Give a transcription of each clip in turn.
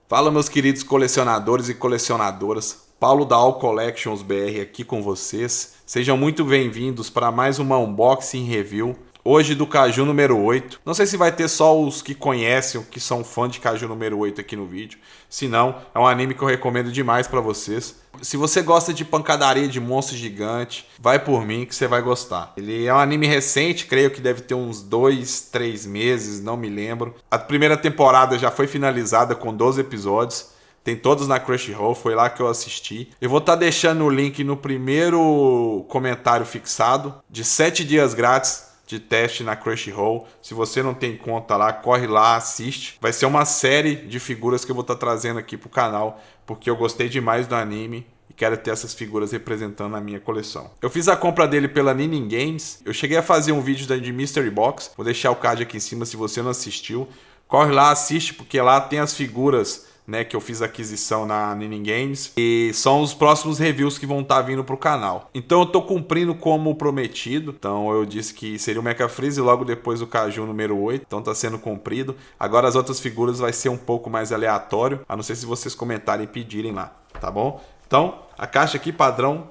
Fala, meus queridos colecionadores e colecionadoras. Paulo da All Collections BR aqui com vocês. Sejam muito bem-vindos para mais uma unboxing review. Hoje do Kaiju número 8. Não sei se vai ter só os que conhecem, que são fã de Kaiju número 8 aqui no vídeo. Se não, é um anime que eu recomendo demais para vocês. Se você gosta de pancadaria de monstro gigante, vai por mim que você vai gostar. Ele é um anime recente, creio que deve ter uns 2, 3 meses, não me lembro. A primeira temporada já foi finalizada com 12 episódios. Tem todos na Crunchyroll, foi lá que eu assisti. Eu vou estar deixando o link no primeiro comentário fixado de 7 dias grátis de teste na Crunchyroll. Se você não tem conta lá, corre lá, assiste. Vai ser uma série de figuras que eu vou estar trazendo aqui pro canal, porque eu gostei demais do anime e quero ter essas figuras representando a minha coleção. Eu fiz a compra dele pela Ninin Games. Eu cheguei a fazer um vídeo de Mystery Box. Vou deixar o card aqui em cima se você não assistiu. Corre lá, assiste, porque lá tem as figuras, né, que eu fiz a aquisição na Ninin Games, e são os próximos reviews que vão estar vindo pro canal. Então eu tô cumprindo como prometido. Então eu disse que seria o Mecha Freeze logo depois o Kaiju número 8. Então tá sendo cumprido. Agora as outras figuras vai ser um pouco mais aleatório, a não ser se vocês comentarem e pedirem lá, tá bom? Então, a caixa aqui padrão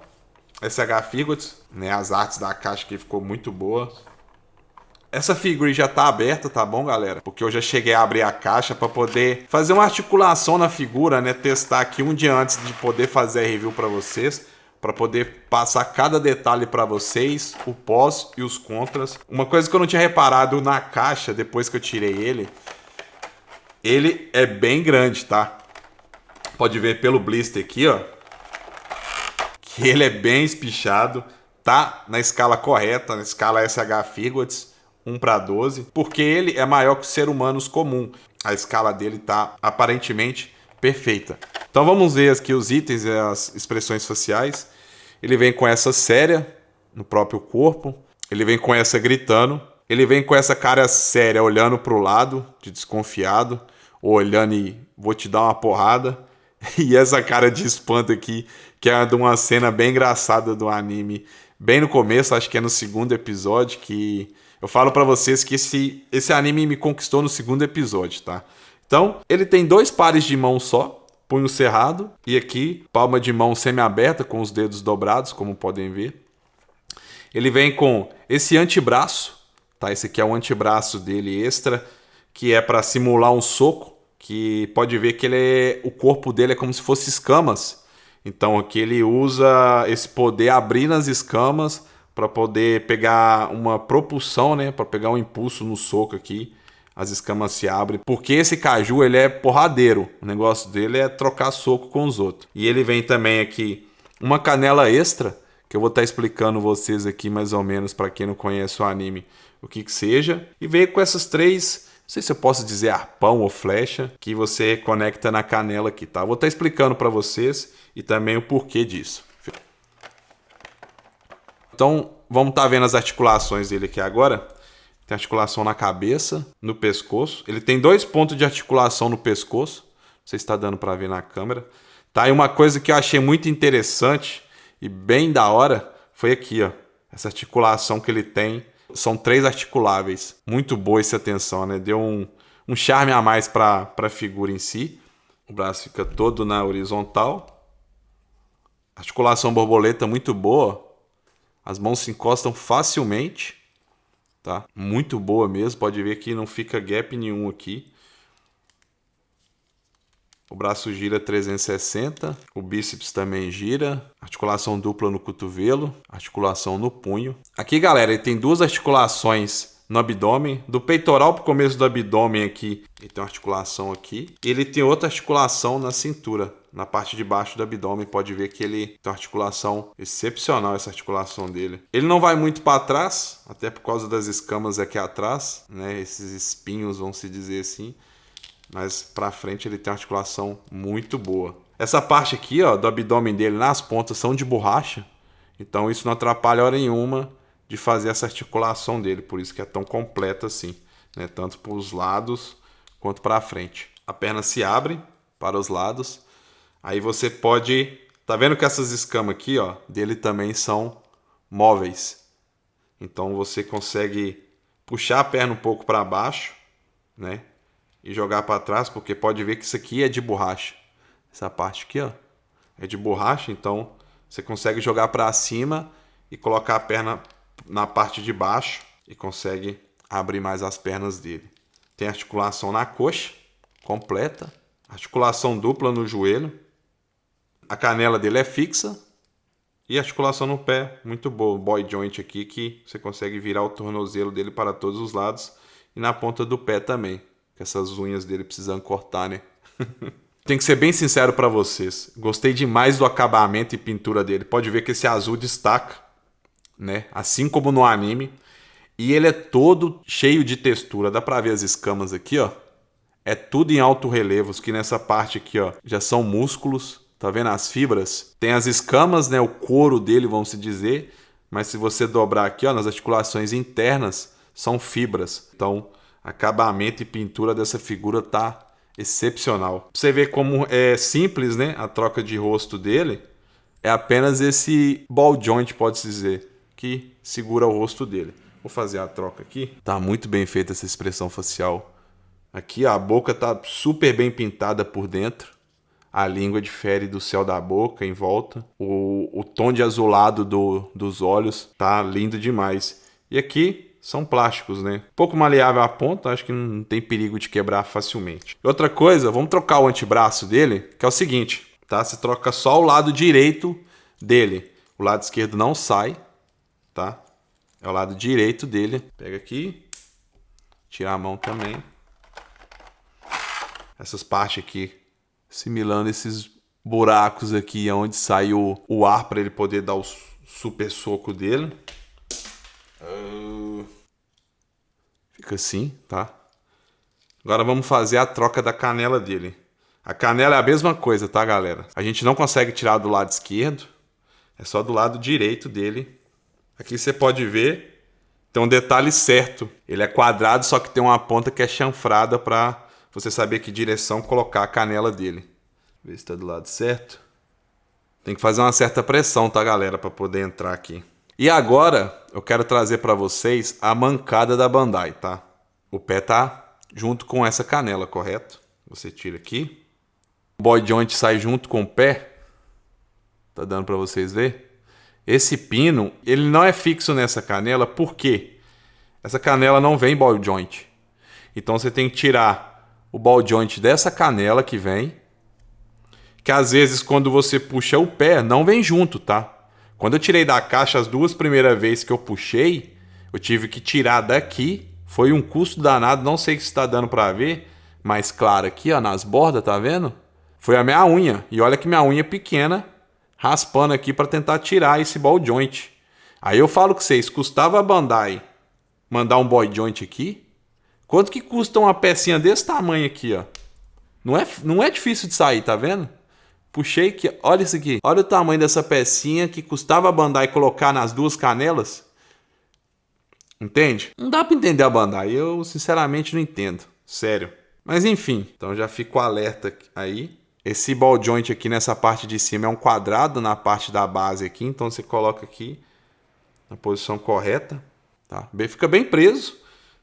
SH Figures, né, as artes da caixa que ficou muito boa. Essa figura já tá aberta, tá bom, galera? Porque eu já cheguei a abrir a caixa para poder fazer uma articulação na figura, né? Testar aqui um dia antes de poder fazer a review para vocês, para poder passar cada detalhe para vocês, o pós e os contras. Uma coisa que eu não tinha reparado na caixa depois que eu tirei ele é bem grande, tá? Pode ver pelo blister aqui, ó, que ele é bem espichado, tá na escala correta, na escala SH Figures. 1:12, porque ele é maior que os seres humanos comum. A escala dele tá aparentemente perfeita. Então vamos ver aqui os itens e as expressões faciais. Ele vem com essa séria no próprio corpo. Ele vem com essa gritando. Ele vem com essa cara séria olhando pro lado, de desconfiado, ou olhando e vou te dar uma porrada. E essa cara de espanto aqui, que é de uma cena bem engraçada do anime, bem no começo, acho que é no segundo episódio, que eu falo pra vocês que esse anime me conquistou no segundo episódio, tá? Então, ele tem 2 pares de mão só, punho cerrado, e aqui, palma de mão semi-aberta, com os dedos dobrados, como podem ver. Ele vem com esse antebraço, tá? Esse aqui é o antebraço dele extra, que é para simular um soco, que pode ver que o corpo dele é como se fosse escamas. Então aqui ele usa esse poder abrindo as escamas para poder pegar uma propulsão, né? Para pegar um impulso no soco aqui. As escamas se abrem. Porque esse Kaiju, ele é porradeiro. O negócio dele é trocar soco com os outros. E ele vem também aqui uma canela extra, que eu vou estar explicando vocês aqui mais ou menos para quem não conhece o anime, o que seja. E veio com essas 3, não sei se eu posso dizer arpão ou flecha, que você conecta na canela aqui, tá? Vou estar explicando para vocês e também o porquê disso. Então, vamos estar vendo as articulações dele aqui agora. Tem articulação na cabeça, no pescoço. Ele tem 2 pontos de articulação no pescoço. Não sei se está dando para ver na câmera. Tá, e uma coisa que eu achei muito interessante e bem da hora foi aqui, ó. Essa articulação que ele tem. São 3 articuláveis. Muito boa essa atenção, né? Deu um charme a mais para a figura em si. O braço fica todo na horizontal. Articulação borboleta muito boa. As mãos se encostam facilmente, tá? Muito boa mesmo, pode ver que não fica gap nenhum aqui. O braço gira 360, o bíceps também gira, articulação dupla no cotovelo, articulação no punho. Aqui, galera, ele tem 2 articulações no abdômen, do peitoral para o começo do abdômen aqui, ele tem uma articulação aqui. Ele tem outra articulação na cintura, na parte de baixo do abdômen, pode ver que ele tem uma articulação excepcional, essa articulação dele. Ele não vai muito para trás, até por causa das escamas aqui atrás, né? Esses espinhos, vamos se dizer assim. Mas para frente ele tem uma articulação muito boa. Essa parte aqui, ó, do abdômen dele, nas pontas, são de borracha. Então isso não atrapalha hora nenhuma de fazer essa articulação dele. Por isso que é tão completa assim, né? Tanto para os lados quanto para a frente. A perna se abre para os lados. Aí você pode... Tá vendo que essas escamas aqui, ó, dele também são móveis. Então você consegue puxar a perna um pouco para baixo, né? e jogar para trás, porque pode ver que isso aqui é de borracha. Essa parte aqui, ó, é de borracha, então você consegue jogar para cima e colocar a perna na parte de baixo e consegue abrir mais as pernas dele. Tem articulação na coxa completa, articulação dupla no joelho. A canela dele é fixa e articulação no pé, muito boa. Boy joint aqui que você consegue virar o tornozelo dele para todos os lados e na ponta do pé também, que essas unhas dele precisam cortar, né? Tem que ser bem sincero para vocês. Gostei demais do acabamento e pintura dele. Pode ver que esse azul destaca, né? Assim como no anime. E ele é todo cheio de textura. Dá para ver as escamas aqui, ó. É tudo em alto relevos, que nessa parte aqui, ó, já são músculos. Tá vendo as fibras? Tem as escamas, né? O couro dele, vamos se dizer. Mas se você dobrar aqui, ó, nas articulações internas, são fibras. Então, acabamento e pintura dessa figura tá excepcional. Você vê como é simples, né? A troca de rosto dele é apenas esse ball joint, pode-se dizer, que segura o rosto dele. Vou fazer a troca aqui. Tá muito bem feita essa expressão facial. Aqui ó, a boca tá super bem pintada por dentro. A língua difere do céu da boca em volta. O tom de azulado dos olhos tá lindo demais. E aqui são plásticos, né? Pouco maleável a ponta, acho que não tem perigo de quebrar facilmente. Outra coisa, vamos trocar o antebraço dele, que é o seguinte, tá? Você troca só o lado direito dele. O lado esquerdo não sai, tá? É o lado direito dele. Pega aqui, tira a mão também. Essas partes aqui, simulando esses buracos aqui, onde sai o ar para ele poder dar o super soco dele. Fica assim, tá? Agora vamos fazer a troca da canela dele. A canela é a mesma coisa, tá, galera? A gente não consegue tirar do lado esquerdo. É só do lado direito dele. Aqui você pode ver, tem um detalhe certo. Ele é quadrado, só que tem uma ponta que é chanfrada para você saber que direção colocar a canela dele. Ver se tá do lado certo. Tem que fazer uma certa pressão, tá, galera? Para poder entrar aqui. E agora, eu quero trazer para vocês a mancada da Bandai, tá? O pé tá junto com essa canela, correto? Você tira aqui. O boy joint sai junto com o pé. Tá dando para vocês ver? Esse pino, ele não é fixo nessa canela, por quê? Essa canela não vem ball joint. Então você tem que tirar o ball joint dessa canela que vem. Que às vezes quando você puxa o pé, não vem junto, tá? Quando eu tirei da caixa as duas primeiras vezes que eu puxei, eu tive que tirar daqui. Foi um custo danado, não sei se está dando para ver, mas claro, aqui ó, nas bordas, tá vendo? Foi a minha unha, e olha que minha unha é pequena, raspando aqui para tentar tirar esse ball joint. Aí eu falo com vocês, custava a Bandai mandar um ball joint aqui? Quanto que custa uma pecinha desse tamanho aqui, ó? Não é difícil de sair, tá vendo? Puxei aqui, olha isso aqui. Olha o tamanho dessa pecinha que custava a Bandai colocar nas duas canelas. Entende? Não dá pra entender a Bandai. Eu, sinceramente, não entendo. Sério. Mas, enfim. Então, já fico alerta aí. Esse ball joint aqui nessa parte de cima é um quadrado na parte da base aqui. Então, você coloca aqui na posição correta. Tá? Fica bem preso.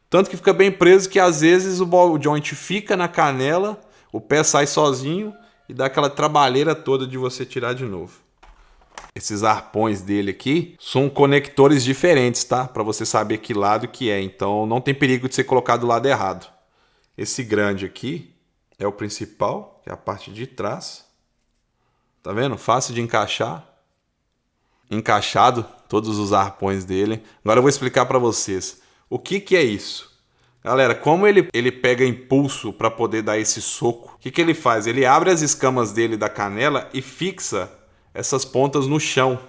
Tanto que fica bem preso que, às vezes, o ball joint fica na canela. O pé sai sozinho. E dá aquela trabalheira toda de você tirar de novo. Esses arpões dele aqui são conectores diferentes, tá? Para você saber que lado que é. Então não tem perigo de você colocar do lado errado. Esse grande aqui é o principal, que é a parte de trás. Tá vendo? Fácil de encaixar. Encaixado todos os arpões dele. Agora eu vou explicar para vocês. O que é isso? Galera, como ele pega impulso para poder dar esse soco, o que ele faz? Ele abre as escamas dele da canela e fixa essas pontas no chão,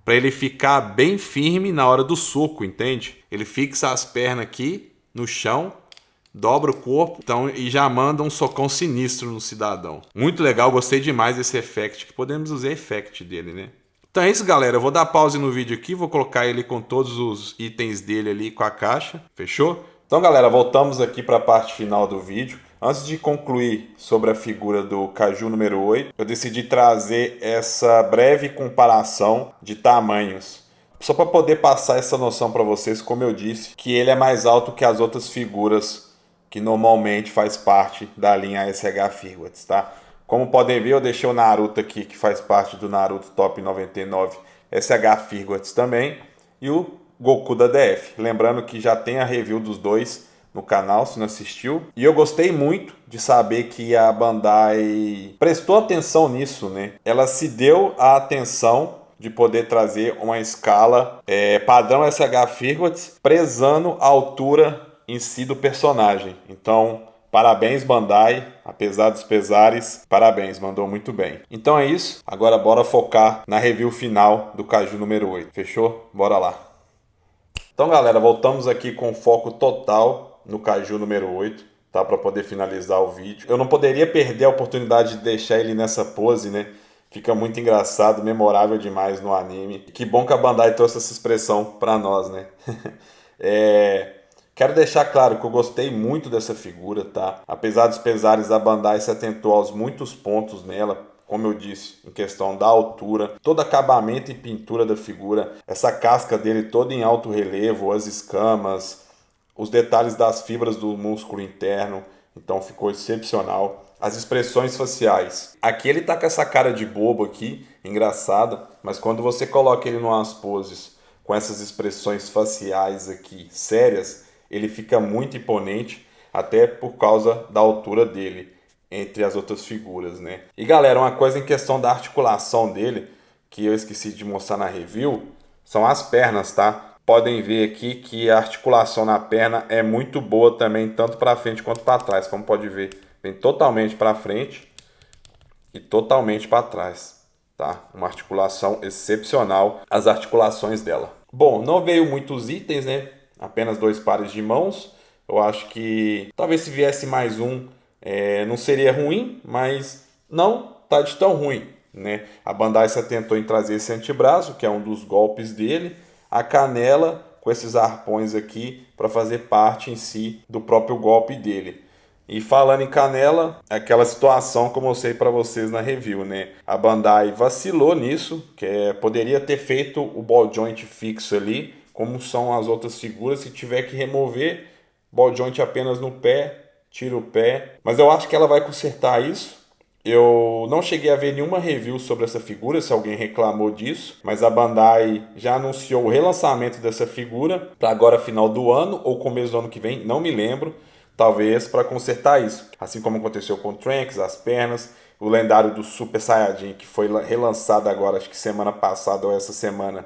para ele ficar bem firme na hora do soco, entende? Ele fixa as pernas aqui no chão, dobra o corpo então, e já manda um socão sinistro no cidadão. Muito legal, gostei demais desse effect, que podemos usar effect dele, né? Então é isso, galera. Eu vou dar pause no vídeo aqui, vou colocar ele com todos os itens dele ali com a caixa, fechou? Então, galera, voltamos aqui para a parte final do vídeo. Antes de concluir sobre a figura do Kaiju número 8, eu decidi trazer essa breve comparação de tamanhos. Só para poder passar essa noção para vocês, como eu disse, que ele é mais alto que as outras figuras que normalmente faz parte da linha SH Figures, tá? Como podem ver, eu deixei o Naruto aqui, que faz parte do Naruto Top 99 SH Figures também, e o Goku da DF. Lembrando que já tem a review dos dois no canal, se não assistiu. E eu gostei muito de saber que a Bandai prestou atenção nisso, né? Ela se deu a atenção de poder trazer uma escala padrão SH Figures, prezando a altura em si do personagem. Então, parabéns, Bandai. Apesar dos pesares, parabéns, mandou muito bem. Então é isso. Agora bora focar na review final do Kaiju número 8. Fechou? Bora lá. Então, galera, voltamos aqui com foco total no Kaiju número 8, tá? Para poder finalizar o vídeo. Eu não poderia perder a oportunidade de deixar ele nessa pose, né? Fica muito engraçado, memorável demais no anime. Que bom que a Bandai trouxe essa expressão para nós, né? Quero deixar claro que eu gostei muito dessa figura, tá? Apesar dos pesares, a Bandai se atentou aos muitos pontos nela, como eu disse, em questão da altura, todo acabamento e pintura da figura, essa casca dele toda em alto relevo, as escamas, os detalhes das fibras do músculo interno, então ficou excepcional. As expressões faciais. Aqui ele tá com essa cara de bobo aqui, engraçada, mas quando você coloca ele em umas poses com essas expressões faciais aqui sérias, ele fica muito imponente, até por causa da altura dele entre as outras figuras, né? E galera, uma coisa em questão da articulação dele, que eu esqueci de mostrar na review, são as pernas, tá? Podem ver aqui que a articulação na perna é muito boa também, tanto para frente quanto para trás. Como pode ver, vem totalmente para frente e totalmente para trás, tá? Uma articulação excepcional, as articulações dela. Bom, não veio muitos itens, né? Apenas 2 pares de mãos. Eu acho que talvez se viesse mais um, não seria ruim, mas não tá de tão ruim, né? A Bandai se atentou em trazer esse antebraço, que é um dos golpes dele, a canela com esses arpões aqui para fazer parte em si do próprio golpe dele. E falando em canela, aquela situação como eu mostrei para vocês na review, né? A Bandai vacilou nisso, que poderia ter feito o ball joint fixo ali, como são as outras figuras. Se tiver que remover, ball joint apenas no pé, tira o pé. Mas eu acho que ela vai consertar isso. Eu não cheguei a ver nenhuma review sobre essa figura, se alguém reclamou disso, mas a Bandai já anunciou o relançamento dessa figura para agora final do ano ou começo do ano que vem, não me lembro, talvez para consertar isso. Assim como aconteceu com o Trunks, as pernas, o lendário do Super Saiyajin, que foi relançado agora, acho que semana passada ou essa semana,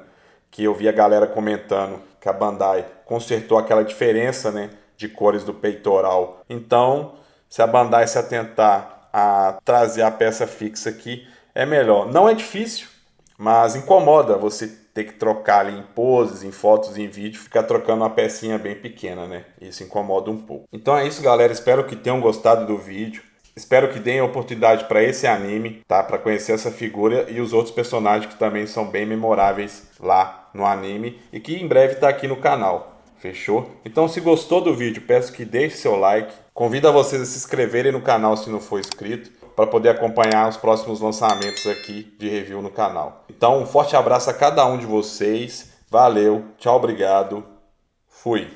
que eu vi a galera comentando que a Bandai consertou aquela diferença, né, de cores do peitoral. Então, se a Bandai se atentar a trazer a peça fixa aqui, é melhor. Não é difícil, mas incomoda você ter que trocar ali em poses, em fotos, em vídeo, ficar trocando uma pecinha bem pequena, né? Isso incomoda um pouco. Então é isso, galera. Espero que tenham gostado do vídeo. Espero que deem a oportunidade para esse anime, tá? Para conhecer essa figura e os outros personagens que também são bem memoráveis lá no anime e que em breve tá aqui no canal. Fechou? Então, se gostou do vídeo, peço que deixe seu like. Convido a vocês a se inscreverem no canal se não for inscrito, para poder acompanhar os próximos lançamentos aqui de review no canal. Então, um forte abraço a cada um de vocês. Valeu, tchau, obrigado. Fui.